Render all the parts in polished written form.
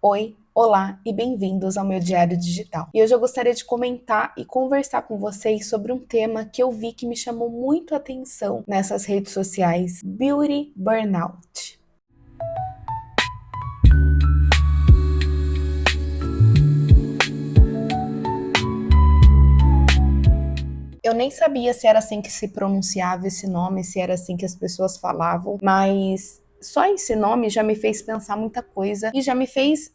Oi, olá e bem-vindos ao meu diário digital. E hoje eu gostaria de comentar e conversar com vocês sobre um tema que eu vi que me chamou muito a atenção nessas redes sociais: Beauty Burnout. Eu nem sabia se era assim que se pronunciava esse nome, se era assim que as pessoas falavam, mas só esse nome já me fez pensar muita coisa e já me fez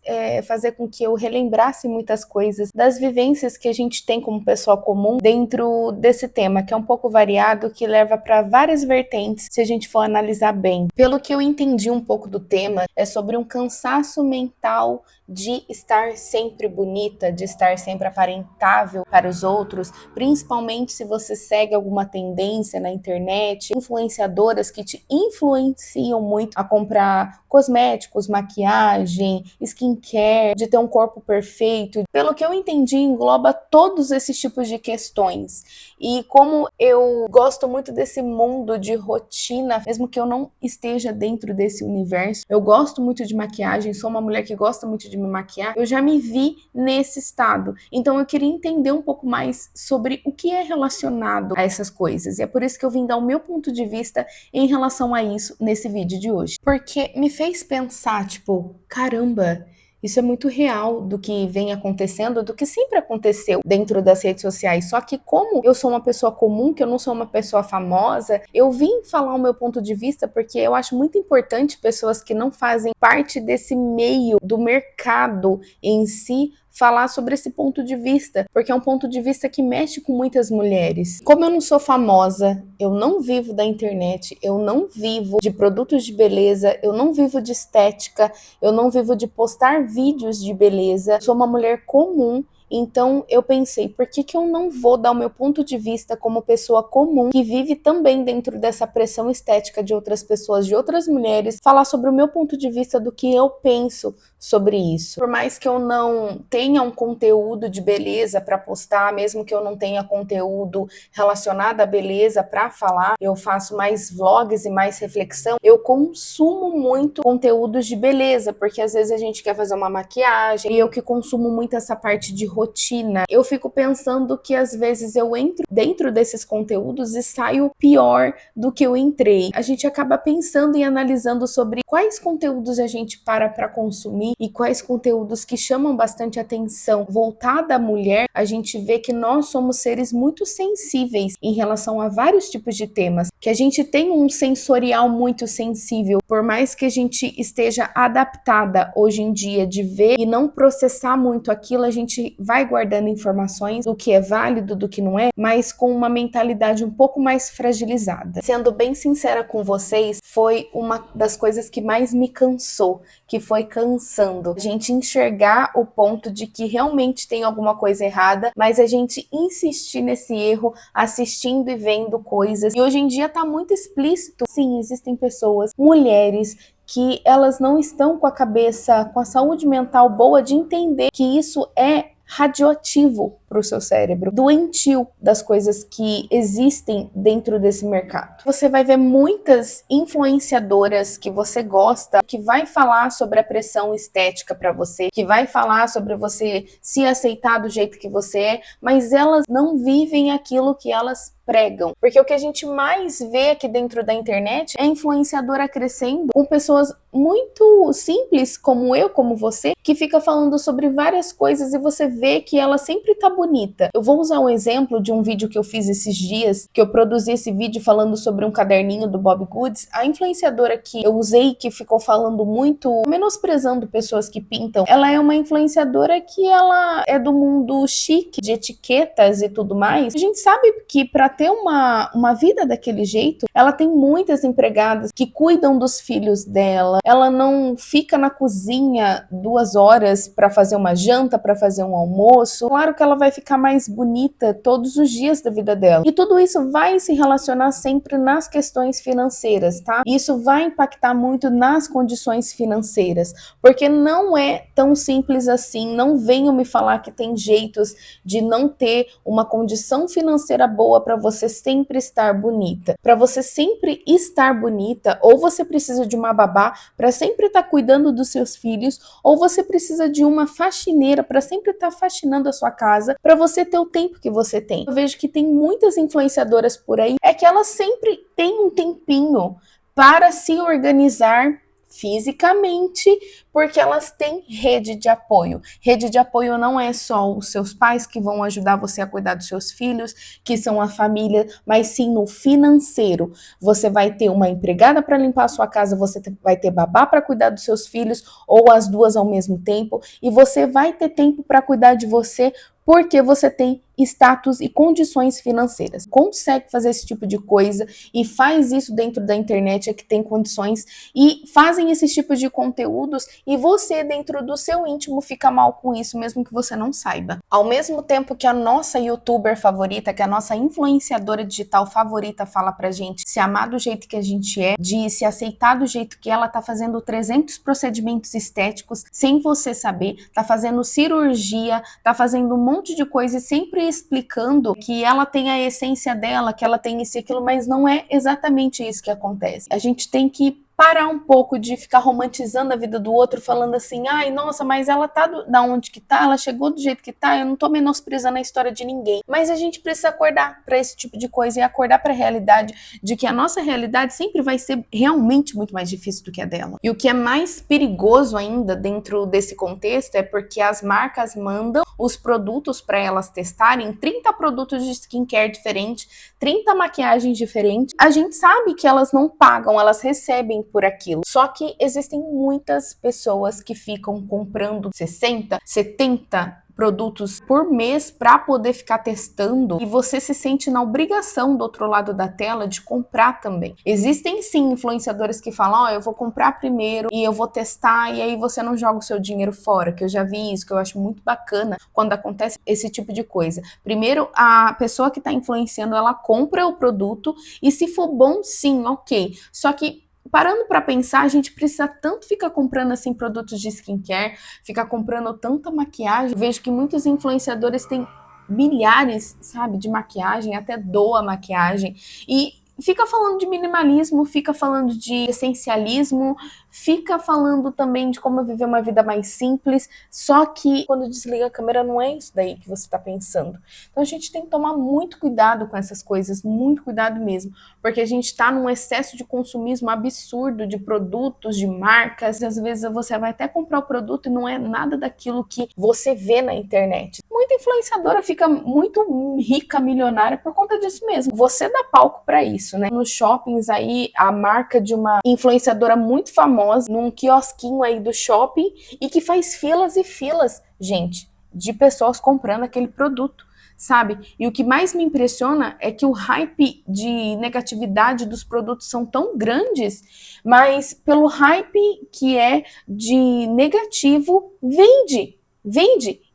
fazer com que eu relembrasse muitas coisas das vivências que a gente tem como pessoa comum dentro desse tema, que é um pouco variado, que leva para várias vertentes se a gente for analisar bem. Pelo que eu entendi um pouco do tema, é sobre um cansaço mental de estar sempre bonita, de estar sempre aparentável para os outros, principalmente se você segue alguma tendência na internet, influenciadoras que te influenciam muito a comprar cosméticos, maquiagem, skincare, de ter um corpo perfeito. Pelo que eu entendi, engloba todos esses tipos de questões. E como eu gosto muito desse mundo de rotina, mesmo que eu não esteja dentro desse universo, eu gosto muito de maquiagem, sou uma mulher que gosta muito de me maquiar, eu já me vi nesse estado. Então eu queria entender um pouco mais sobre o que é relacionado a essas coisas. E é por isso que eu vim dar o meu ponto de vista em relação a isso nesse vídeo de hoje. Porque me fez pensar, tipo, caramba, isso é muito real do que vem acontecendo, do que sempre aconteceu dentro das redes sociais. Só que como eu sou uma pessoa comum, que eu não sou uma pessoa famosa, eu vim falar o meu ponto de vista porque eu acho muito importante pessoas que não fazem parte desse meio do mercado em si falar sobre esse ponto de vista, porque é um ponto de vista que mexe com muitas mulheres. Como eu não sou famosa, eu não vivo da internet, eu não vivo de produtos de beleza, eu não vivo de estética, eu não vivo de postar vídeos de beleza, sou uma mulher comum. Então eu pensei, por que eu não vou dar o meu ponto de vista como pessoa comum, que vive também dentro dessa pressão estética de outras pessoas, de outras mulheres, falar sobre o meu ponto de vista do que eu penso sobre isso. Por mais que eu não tenha um conteúdo de beleza para postar, mesmo que eu não tenha conteúdo relacionado à beleza para falar, eu faço mais vlogs e mais reflexão, eu consumo muito conteúdos de beleza, porque às vezes a gente quer fazer uma maquiagem e eu que consumo muito essa parte de rotina, eu fico pensando que às vezes eu entro dentro desses conteúdos e saio pior do que eu entrei. A gente acaba pensando e analisando sobre quais conteúdos a gente para consumir e quais conteúdos que chamam bastante atenção voltada à mulher. A gente vê que nós somos seres muito sensíveis em relação a vários tipos de temas, que a gente tem um sensorial muito sensível, por mais que a gente esteja adaptada hoje em dia de ver e não processar muito aquilo, a gente vai guardando informações do que é válido, do que não é, mas com uma mentalidade um pouco mais fragilizada. Sendo bem sincera com vocês, foi uma das coisas que mais me cansou, que foi cansando. A gente enxergar o ponto de que realmente tem alguma coisa errada, mas a gente insistir nesse erro, assistindo e vendo coisas. E hoje em dia tá muito explícito. Sim, existem pessoas, mulheres, que elas não estão com a cabeça, com a saúde mental boa de entender que isso é radioativo para o seu cérebro, doentio das coisas que existem dentro desse mercado. Você vai ver muitas influenciadoras que você gosta, que vai falar sobre a pressão estética para você, que vai falar sobre você se aceitar do jeito que você é, mas elas não vivem aquilo que elas pregam. Porque o que a gente mais vê aqui dentro da internet é influenciadora crescendo com pessoas muito simples, como eu, como você, que fica falando sobre várias coisas e você vê que ela sempre tá bonita. Eu vou usar um exemplo de um vídeo que eu fiz esses dias, que eu produzi esse vídeo falando sobre um caderninho do Bob Goods. A influenciadora que eu usei, que ficou falando muito, menosprezando pessoas que pintam, ela é uma influenciadora que ela é do mundo chique, de etiquetas e tudo mais. A gente sabe que para ter uma vida daquele jeito, ela tem muitas empregadas que cuidam dos filhos dela, ela não fica na cozinha 2 horas para fazer uma janta, para fazer um almoço. Claro que ela vai vai ficar mais bonita todos os dias da vida dela. E tudo isso vai se relacionar sempre nas questões financeiras, tá? Isso vai impactar muito nas condições financeiras, porque não é tão simples assim. Não venham me falar que tem jeitos de não ter uma condição financeira boa para você sempre estar bonita. Para você sempre estar bonita, ou você precisa de uma babá para sempre estar cuidando dos seus filhos, ou você precisa de uma faxineira para sempre estar faxinando a sua casa, para você ter o tempo que você tem. Eu vejo que tem muitas influenciadoras por aí, é que elas sempre têm um tempinho para se organizar fisicamente, porque elas têm rede de apoio. Rede de apoio não é só os seus pais que vão ajudar você a cuidar dos seus filhos, que são a família, mas sim no financeiro. Você vai ter uma empregada para limpar a sua casa, você vai ter babá para cuidar dos seus filhos, ou as duas ao mesmo tempo, e você vai ter tempo para cuidar de você, porque você tem status e condições financeiras. Consegue fazer esse tipo de coisa e faz isso dentro da internet, é que tem condições e fazem esse tipo de conteúdos, e você dentro do seu íntimo fica mal com isso, mesmo que você não saiba. Ao mesmo tempo que a nossa youtuber favorita, que a nossa influenciadora digital favorita fala pra gente se amar do jeito que a gente é, de se aceitar do jeito que ela tá fazendo 300 procedimentos estéticos sem você saber, tá fazendo cirurgia, tá fazendo um monte de coisa e sempre explicando que ela tem a essência dela, que ela tem isso e aquilo, mas não é exatamente isso que acontece. A gente tem que parar um pouco de ficar romantizando a vida do outro, falando assim, ai, nossa, mas ela tá da onde que tá, ela chegou do jeito que tá, eu não tô menosprezando a história de ninguém. Mas a gente precisa acordar para esse tipo de coisa e acordar para a realidade de que a nossa realidade sempre vai ser realmente muito mais difícil do que a dela. E o que é mais perigoso ainda dentro desse contexto é porque as marcas mandam os produtos para elas testarem, 30 produtos de skincare diferentes, 30 maquiagens diferentes. A gente sabe que elas não pagam, elas recebem por aquilo. Só que existem muitas pessoas que ficam comprando 60, 70 produtos por mês para poder ficar testando, e você se sente na obrigação do outro lado da tela de comprar também. Existem sim influenciadores que falam, ó, eu vou comprar primeiro e eu vou testar, e aí você não joga o seu dinheiro fora, que eu já vi isso, que eu acho muito bacana quando acontece esse tipo de coisa. Primeiro, a pessoa que está influenciando, ela compra o produto e se for bom, sim, ok. Só que parando para pensar, a gente precisa tanto ficar comprando assim produtos de skincare, ficar comprando tanta maquiagem. Eu vejo que muitos influenciadores têm milhares, sabe, de maquiagem, até doa maquiagem, e fica falando de minimalismo, fica falando de essencialismo, fica falando também de como viver uma vida mais simples, só que quando desliga a câmera não é isso daí que você tá pensando. Então a gente tem que tomar muito cuidado com essas coisas, muito cuidado mesmo, porque a gente tá num excesso de consumismo absurdo de produtos, de marcas, e às vezes você vai até comprar o produto e não é nada daquilo que você vê na internet. Muita influenciadora fica muito rica, milionária por conta disso mesmo. Você dá palco pra isso, né? Nos shoppings aí, a marca de uma influenciadora muito famosa, num quiosquinho aí do shopping, e que faz filas e filas, gente, de pessoas comprando aquele produto, sabe? E o que mais me impressiona é que o hype de negatividade dos produtos são tão grandes, mas pelo hype que é de negativo, vende.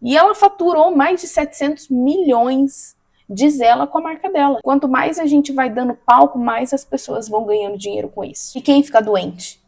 E ela faturou mais de 700 milhões, diz ela, com a marca dela. Quanto mais a gente vai dando palco, mais as pessoas vão ganhando dinheiro com isso. E quem fica doente?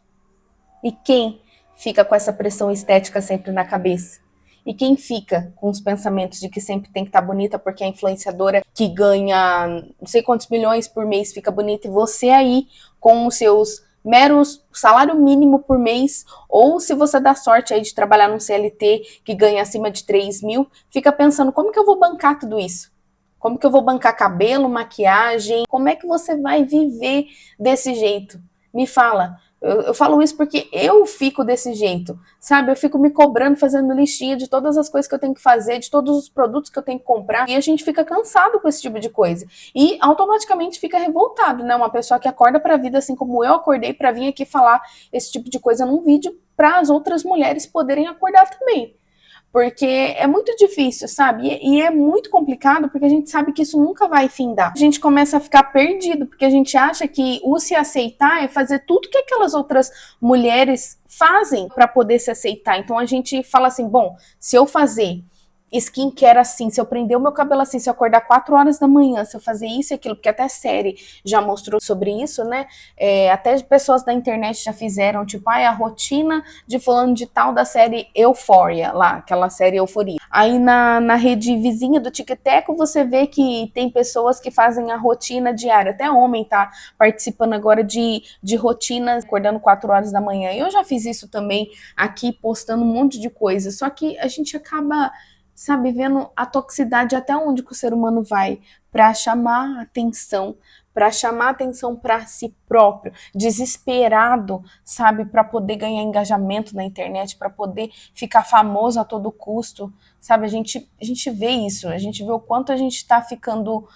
E quem fica com essa pressão estética sempre na cabeça? E quem fica com os pensamentos de que sempre tem que estar bonita porque a influenciadora que ganha não sei quantos milhões por mês fica bonita, e você aí com os seus meros salário mínimo por mês, ou se você dá sorte aí de trabalhar num CLT que ganha acima de 3 mil, fica pensando, como que eu vou bancar tudo isso? Como que eu vou bancar cabelo, maquiagem? Como é que você vai viver desse jeito? Me fala. Eu falo isso porque eu fico desse jeito, sabe? Eu fico me cobrando, fazendo listinha de todas as coisas que eu tenho que fazer, de todos os produtos que eu tenho que comprar, e a gente fica cansado com esse tipo de coisa. E automaticamente fica revoltado, né? Uma pessoa que acorda pra vida assim como eu acordei pra vir aqui falar esse tipo de coisa num vídeo para as outras mulheres poderem acordar também. Porque é muito difícil, sabe? E é muito complicado porque a gente sabe que isso nunca vai findar. A gente começa a ficar perdido porque a gente acha que o se aceitar é fazer tudo que aquelas outras mulheres fazem para poder se aceitar. Então a gente fala assim, bom, se eu fazer skincare assim, se eu prender o meu cabelo assim, se eu acordar 4 horas da manhã, se eu fazer isso e aquilo, porque até série já mostrou sobre isso, né? Até pessoas da internet já fizeram, tipo, a rotina de fulano de tal da série Euphoria, lá, aquela série Euforia. Aí na rede vizinha do TikTok você vê que tem pessoas que fazem a rotina diária, até homem tá participando agora de rotinas, acordando 4 horas da manhã. Eu já fiz isso também aqui, postando um monte de coisa, só que a gente acaba, sabe, vendo a toxicidade até onde que o ser humano vai para chamar atenção, para si próprio, desesperado, sabe, para poder ganhar engajamento na internet, para poder ficar famoso a todo custo, sabe? A gente vê isso, a gente vê o quanto a gente está ficando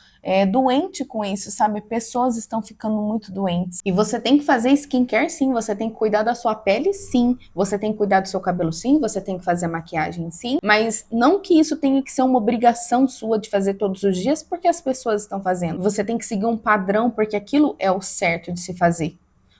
doente com isso, sabe? Pessoas estão ficando muito doentes. E você tem que fazer skincare sim, você tem que cuidar da sua pele sim, você tem que cuidar do seu cabelo sim, você tem que fazer a maquiagem sim, mas não que isso tenha que ser uma obrigação sua de fazer todos os dias porque as pessoas estão fazendo. Você tem que seguir um padrão porque aquilo é o certo de se fazer.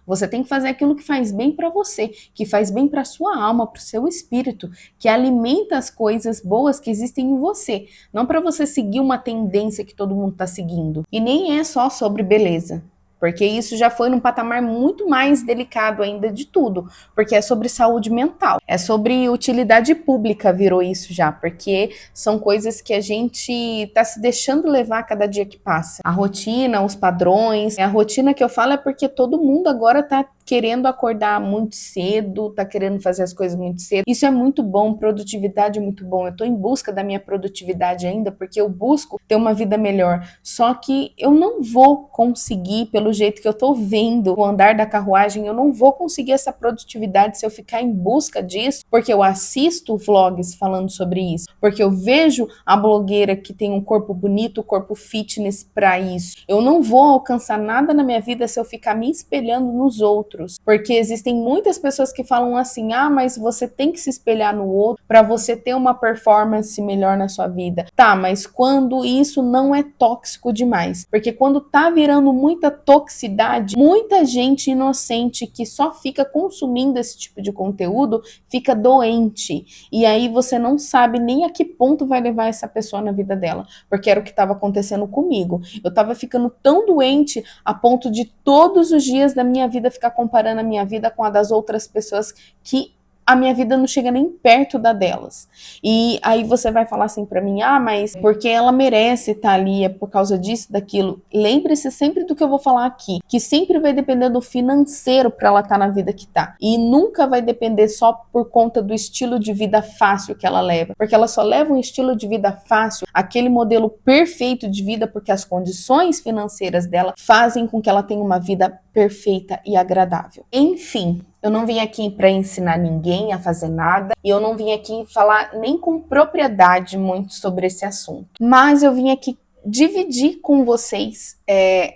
Você tem que fazer aquilo que faz bem para você, que faz bem para sua alma, para o seu espírito, que alimenta as coisas boas que existem em você, não para você seguir uma tendência que todo mundo está seguindo. E nem é só sobre beleza, porque isso já foi num patamar muito mais delicado ainda de tudo, porque é sobre saúde mental, é sobre utilidade pública, virou isso já, porque são coisas que a gente está se deixando levar a cada dia que passa. A rotina, os padrões, a rotina que eu falo é porque todo mundo agora tá querendo acordar muito cedo, tá querendo fazer as coisas muito cedo. Isso é muito bom, produtividade é muito bom. Eu tô em busca da minha produtividade ainda, porque eu busco ter uma vida melhor. Só que eu não vou conseguir, pelo jeito que eu tô vendo o andar da carruagem, eu não vou conseguir essa produtividade se eu ficar em busca disso, porque eu assisto vlogs falando sobre isso, porque eu vejo a blogueira que tem um corpo bonito, corpo fitness para isso. Eu não vou alcançar nada na minha vida se eu ficar me espelhando nos outros. Porque existem muitas pessoas que falam assim, mas você tem que se espelhar no outro para você ter uma performance melhor na sua vida. Tá, mas quando isso não é tóxico demais. Porque quando tá virando muita toxicidade, muita gente inocente que só fica consumindo esse tipo de conteúdo fica doente. E aí você não sabe nem a que ponto vai levar essa pessoa na vida dela. Porque era o que estava acontecendo comigo. Eu tava ficando tão doente a ponto de todos os dias da minha vida ficar comparando a minha vida com a das outras pessoas que a minha vida não chega nem perto da delas. E aí você vai falar assim pra mim, mas porque ela merece estar ali, é por causa disso, daquilo. Lembre-se sempre do que eu vou falar aqui, que sempre vai depender do financeiro pra ela estar na vida que tá. E nunca vai depender só por conta do estilo de vida fácil que ela leva, porque ela só leva um estilo de vida fácil, aquele modelo perfeito de vida, porque as condições financeiras dela fazem com que ela tenha uma vida perfeita e agradável. Enfim, eu não vim aqui para ensinar ninguém a fazer nada e eu não vim aqui falar nem com propriedade muito sobre esse assunto. Mas eu vim aqui dividir com vocês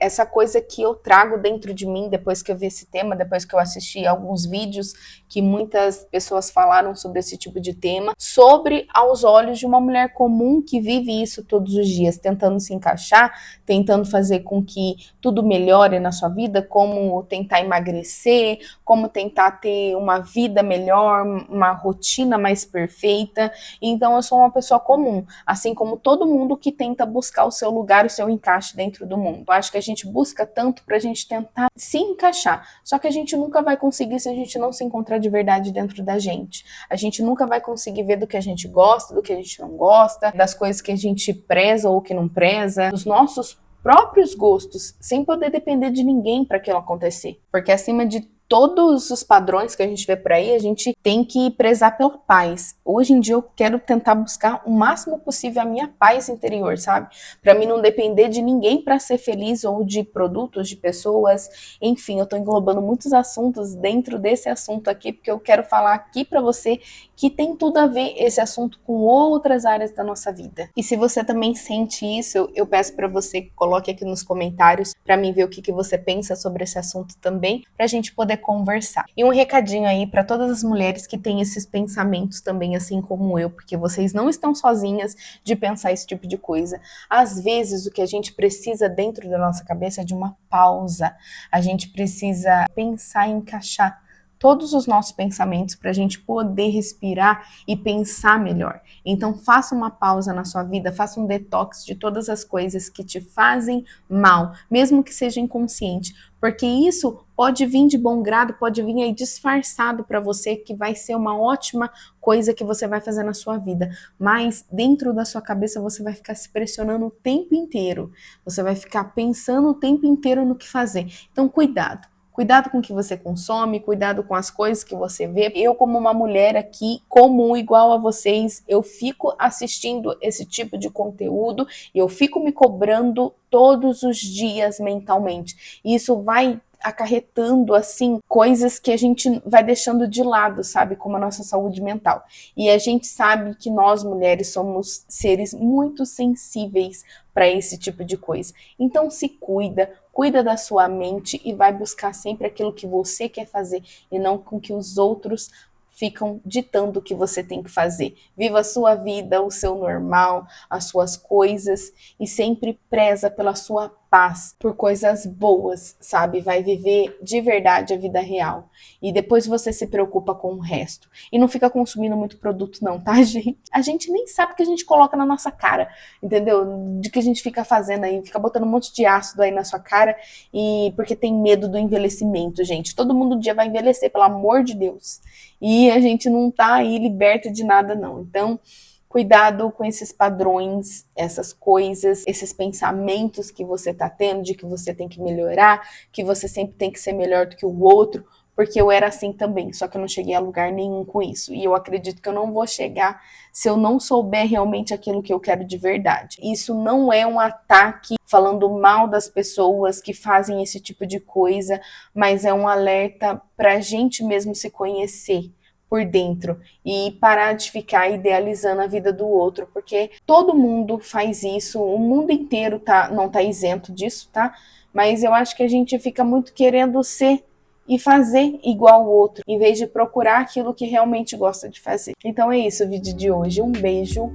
essa coisa que eu trago dentro de mim depois que eu vi esse tema, depois que eu assisti alguns vídeos que muitas pessoas falaram sobre esse tipo de tema, sobre aos olhos de uma mulher comum que vive isso todos os dias, tentando se encaixar, tentando fazer com que tudo melhore na sua vida, como tentar emagrecer, como tentar ter uma vida melhor, uma rotina mais perfeita. Então eu sou uma pessoa comum, assim como todo mundo que tenta buscar o seu lugar, o seu encaixe dentro do mundo. Eu acho que a gente busca tanto pra gente tentar se encaixar, só que a gente nunca vai conseguir se a gente não se encontrar de verdade dentro da gente. A gente nunca vai conseguir ver do que a gente gosta, do que a gente não gosta, das coisas que a gente preza ou que não preza, dos nossos próprios gostos, sem poder depender de ninguém para aquilo acontecer. Porque acima de todos os padrões que a gente vê por aí, a gente tem que prezar pela paz. Hoje em dia eu quero tentar buscar o máximo possível a minha paz interior, sabe? Para mim não depender de ninguém para ser feliz ou de produtos, de pessoas. Enfim, eu tô englobando muitos assuntos dentro desse assunto aqui, porque eu quero falar aqui para você que tem tudo a ver esse assunto com outras áreas da nossa vida. E se você também sente isso, eu peço para você que coloque aqui nos comentários para mim ver o que você pensa sobre esse assunto também, pra gente poder conversar. E um recadinho aí para todas as mulheres que têm esses pensamentos também, assim como eu, porque vocês não estão sozinhas de pensar esse tipo de coisa. Às vezes, o que a gente precisa dentro da nossa cabeça é de uma pausa. A gente precisa pensar e encaixar todos os nossos pensamentos para a gente poder respirar e pensar melhor. Então faça uma pausa na sua vida, faça um detox de todas as coisas que te fazem mal, mesmo que seja inconsciente, porque isso pode vir de bom grado, pode vir aí disfarçado para você, que vai ser uma ótima coisa que você vai fazer na sua vida, mas dentro da sua cabeça você vai ficar se pressionando o tempo inteiro, você vai ficar pensando o tempo inteiro no que fazer. Então cuidado. Cuidado com o que você consome, cuidado com as coisas que você vê. Eu, como uma mulher aqui, comum, igual a vocês, eu fico assistindo esse tipo de conteúdo e eu fico me cobrando todos os dias mentalmente. E isso vai acarretando, assim, coisas que a gente vai deixando de lado, sabe? Como a nossa saúde mental. E a gente sabe que nós, mulheres, somos seres muito sensíveis para esse tipo de coisa. Então se cuida da sua mente e vai buscar sempre aquilo que você quer fazer e não com que os outros ficam ditando o que você tem que fazer. Viva a sua vida, o seu normal, as suas coisas e sempre preza pela sua paz, por coisas boas, sabe? Vai viver de verdade a vida real. E depois você se preocupa com o resto. E não fica consumindo muito produto não, tá, gente? A gente nem sabe o que a gente coloca na nossa cara, entendeu? De que a gente fica fazendo aí, fica botando um monte de ácido aí na sua cara e porque tem medo do envelhecimento, gente. Todo mundo um dia vai envelhecer, pelo amor de Deus. E a gente não tá aí liberta de nada não. Então, cuidado com esses padrões, essas coisas, esses pensamentos que você tá tendo de que você tem que melhorar, que você sempre tem que ser melhor do que o outro, porque eu era assim também, só que eu não cheguei a lugar nenhum com isso. E eu acredito que eu não vou chegar se eu não souber realmente aquilo que eu quero de verdade. Isso não é um ataque falando mal das pessoas que fazem esse tipo de coisa, mas é um alerta pra gente mesmo se conhecer por dentro e parar de ficar idealizando a vida do outro, porque todo mundo faz isso, o mundo inteiro não tá isento disso, tá? Mas eu acho que a gente fica muito querendo ser e fazer igual o outro, em vez de procurar aquilo que realmente gosta de fazer. Então é isso o vídeo de hoje. Um beijo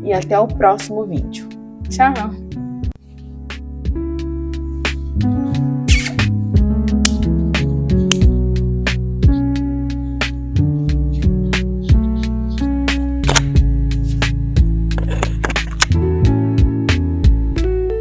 e até o próximo vídeo. Tchau!